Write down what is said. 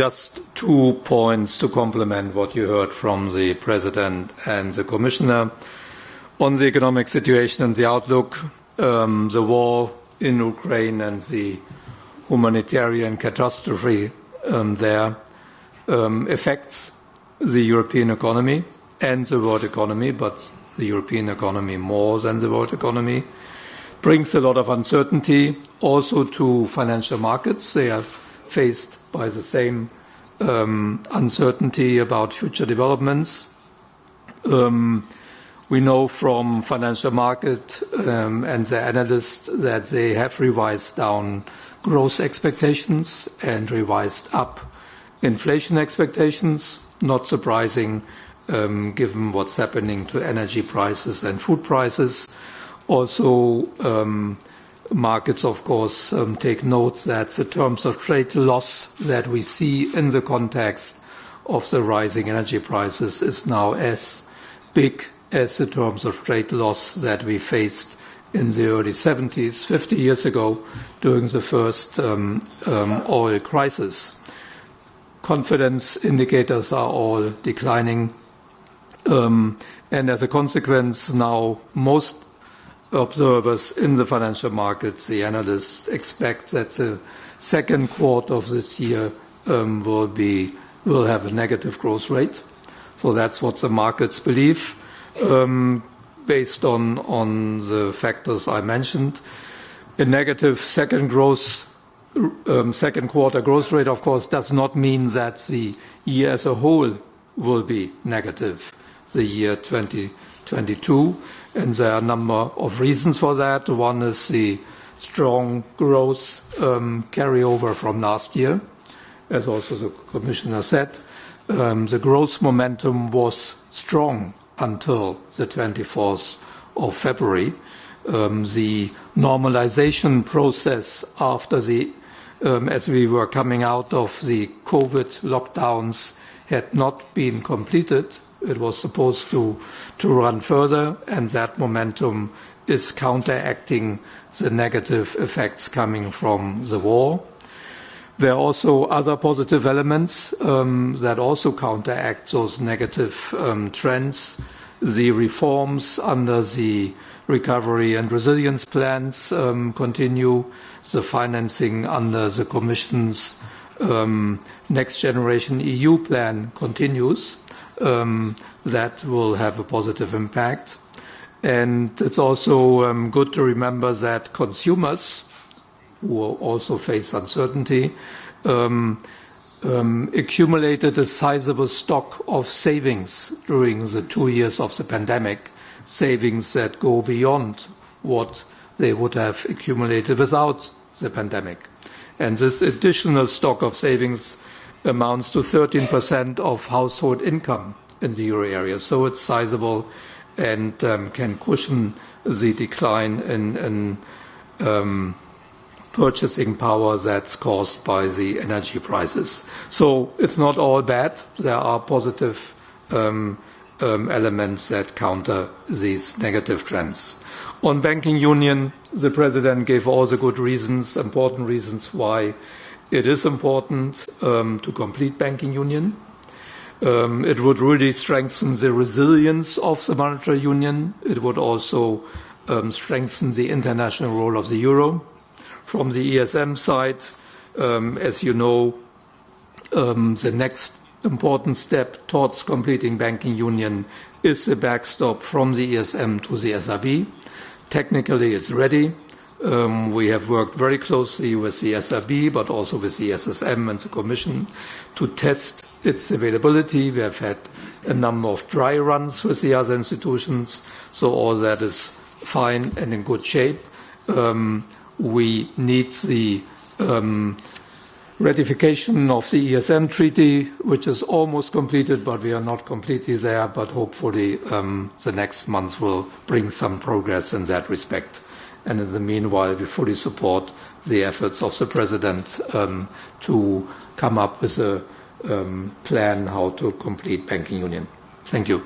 Just 2 points to complement what you heard from the President and the Commissioner. On the economic situation and the outlook, the war in Ukraine and the humanitarian catastrophe there affects the European economy and the world economy, but the European economy more than the world economy, brings a lot of uncertainty also to financial markets. They are faced by the same uncertainty about future developments. We know from financial market and the analysts that they have revised down growth expectations and revised up inflation expectations. Not surprising, given what's happening to energy prices and food prices. Also, markets, of course, take note that the terms of trade loss that we see in the context of the rising energy prices is now as big as the terms of trade loss that we faced in the early 70s, 50 years ago, during the first oil crisis. Confidence indicators are all declining, and as a consequence, now most observers in the financial markets, the analysts, expect that the second quarter of this year will have a negative growth rate. So that's what the markets believe, based on the factors I mentioned. A negative second quarter growth rate, of course, does not mean that the year as a whole will be negative, the year 2022. And there are a number of reasons for that. One is the strong growth carryover from last year, as also the Commissioner said. The growth momentum was strong until the 24th of February. The normalisation process after as we were coming out of the COVID lockdowns had not been completed. It was supposed to run further, and that momentum is counteracting the negative effects coming from the war. There are also other positive elements that also counteract those negative trends. The reforms under the recovery and resilience plans continue. The financing under the Commission's Next Generation EU plan continues. That will have a positive impact. And it's also good to remember that consumers, who also face uncertainty, accumulated a sizable stock of savings during the 2 years of the pandemic, savings that go beyond what they would have accumulated without the pandemic. And this additional stock of savings amounts to 13% of household income in the euro area. So it's sizable and can cushion the decline in purchasing power that's caused by the energy prices. So it's not all bad. There are positive elements that counter these negative trends. On banking union, the President gave all the good reasons, important reasons why it is important to complete banking union. It would really strengthen the resilience of the monetary union. It would also strengthen the international role of the euro. From the ESM side, as you know, the next important step towards completing banking union is the backstop from the ESM to the SRB. Technically, it's ready. We have worked very closely with the SRB, but also with the SSM and the Commission to test its availability. We have had a number of dry runs with the other institutions, so all that is fine and in good shape. We need the ratification of the ESM treaty, which is almost completed, but we are not completely there. But hopefully the next month will bring some progress in that respect. And in the meanwhile, we fully support the efforts of the President to come up with a plan how to complete banking union. Thank you.